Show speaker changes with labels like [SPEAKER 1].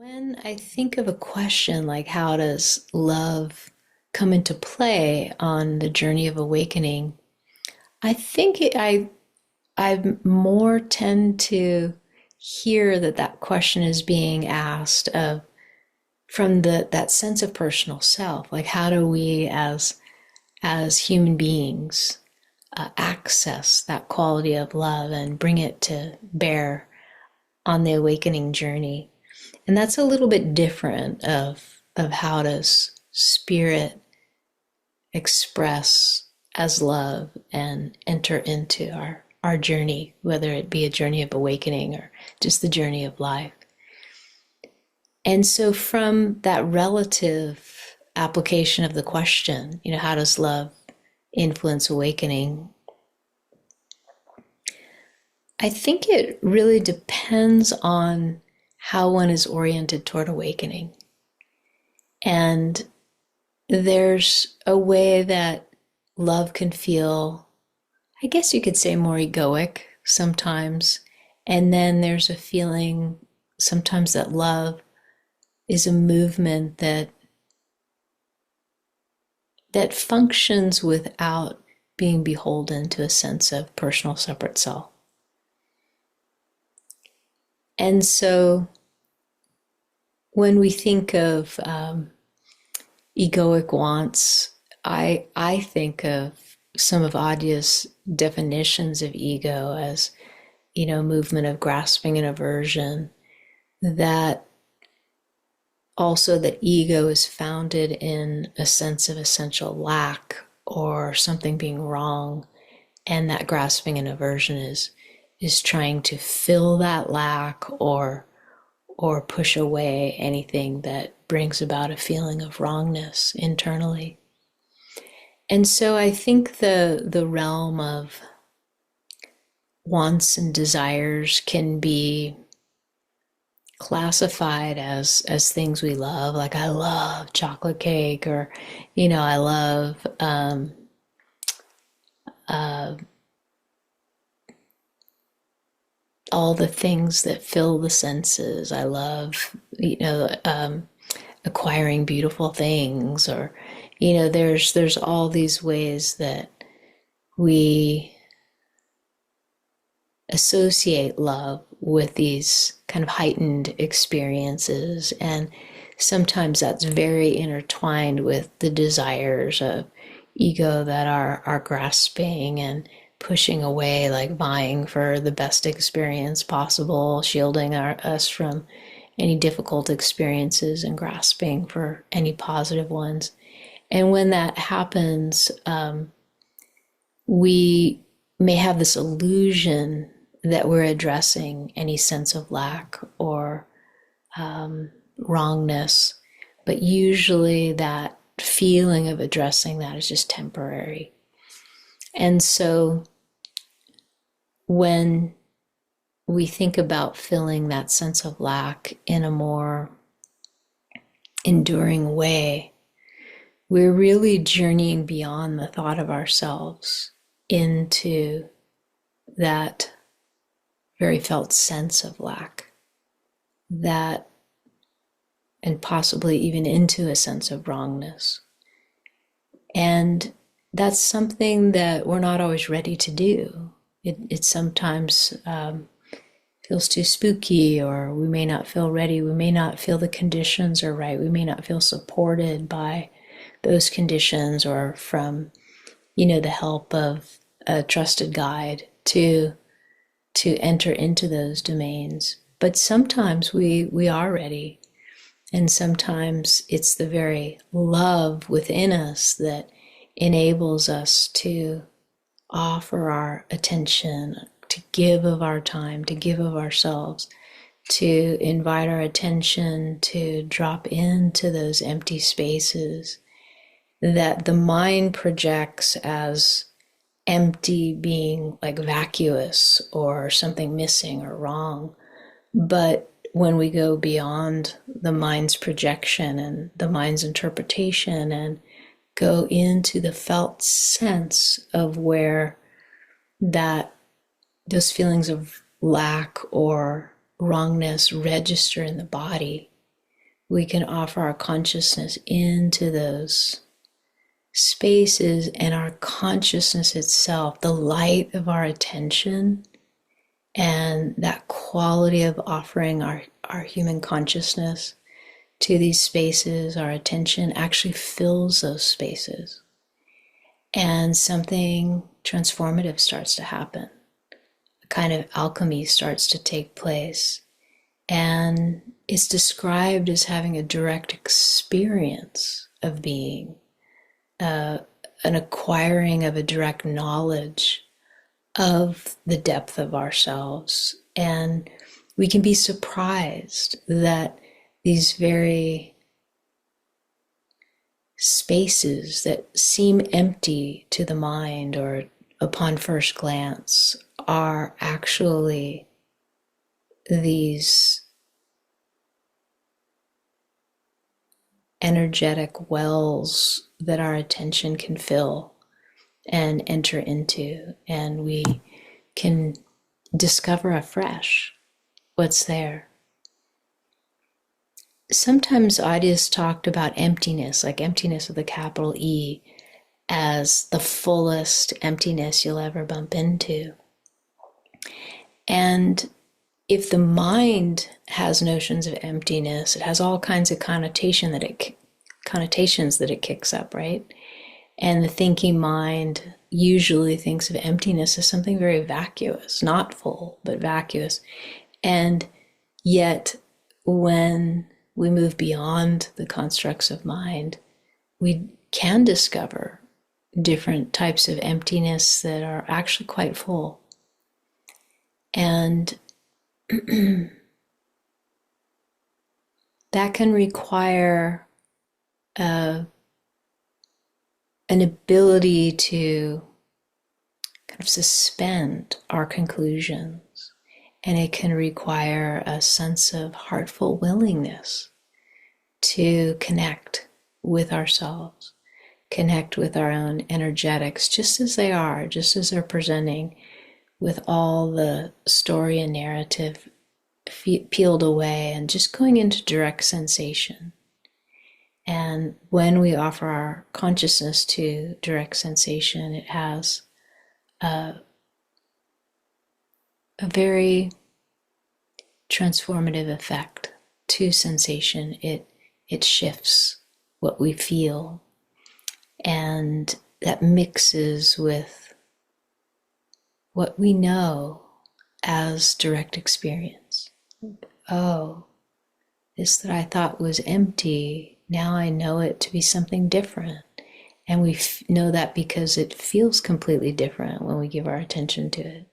[SPEAKER 1] When I think of a question like how does love come into play on the journey of awakening, I think I more tend to hear that question is being asked of from that sense of personal self. Like how do we as human beings access that quality of love and bring it to bear on the awakening journey? And that's a little bit different of how does spirit express as love and enter into our journey, whether it be a journey of awakening or just the journey of life. And so from that relative application of the question, how does love influence awakening? I think it really depends on how one is oriented toward awakening. And there's a way that love can feel, I guess you could say, more egoic sometimes. And then there's a feeling sometimes that love is a movement that functions without being beholden to a sense of personal separate self. And so when we think of egoic wants, I think of some of Adya's definitions of ego as, movement of grasping and aversion, that also that ego is founded in a sense of essential lack or something being wrong, and that grasping and aversion is trying to fill that lack or push away anything that brings about a feeling of wrongness internally. And so I think the realm of wants and desires can be classified as things we love. Like I love chocolate cake, or I love all the things that fill the senses. I love, acquiring beautiful things, or, there's all these ways that we associate love with these kind of heightened experiences. And sometimes that's very intertwined with the desires of ego that are grasping and pushing away, like vying for the best experience possible, shielding us from any difficult experiences and grasping for any positive ones. And when that happens, we may have this illusion that we're addressing any sense of lack or wrongness, but usually that feeling of addressing that is just temporary. And so when we think about filling that sense of lack in a more enduring way, we're really journeying beyond the thought of ourselves into that very felt sense of lack, that, and possibly even into a sense of wrongness. And that's something that we're not always ready to do. It sometimes feels too spooky, or we may not feel ready. We may not feel the conditions are right. We may not feel supported by those conditions or from, the help of a trusted guide to enter into those domains. But sometimes we are ready. And sometimes it's the very love within us that enables us to offer our attention, to give of our time, to give of ourselves, to invite our attention to drop into those empty spaces that the mind projects as empty, being like vacuous or something missing or wrong. But when we go beyond the mind's projection and the mind's interpretation and go into the felt sense of where that those feelings of lack or wrongness register in the body, we can offer our consciousness into those spaces, and our consciousness itself, the light of our attention, and that quality of offering our human consciousness to these spaces, our attention actually fills those spaces. And something transformative starts to happen. A kind of alchemy starts to take place. And it's described as having a direct experience of being, an acquiring of a direct knowledge of the depth of ourselves. And we can be surprised that these very spaces that seem empty to the mind or upon first glance are actually these energetic wells that our attention can fill and enter into, and we can discover afresh what's there. Sometimes ideas talked about emptiness, like emptiness with a capital E, as the fullest emptiness you'll ever bump into. And if the mind has notions of emptiness, it has all kinds of connotations that it kicks up, right? And the thinking mind usually thinks of emptiness as something very vacuous, not full, but vacuous. And yet, when we move beyond the constructs of mind, we can discover different types of emptiness that are actually quite full. And that can require an ability to kind of suspend our conclusions, and it can require a sense of heartful willingness to connect with ourselves, connect with our own energetics just as they are, just as they're presenting, with all the story and narrative peeled away, and just going into direct sensation. And when we offer our consciousness to direct sensation, it has a very transformative effect to sensation. It shifts what we feel, and that mixes with what we know as direct experience. Oh, this that I thought was empty, now I know it to be something different. And we know that because it feels completely different when we give our attention to it.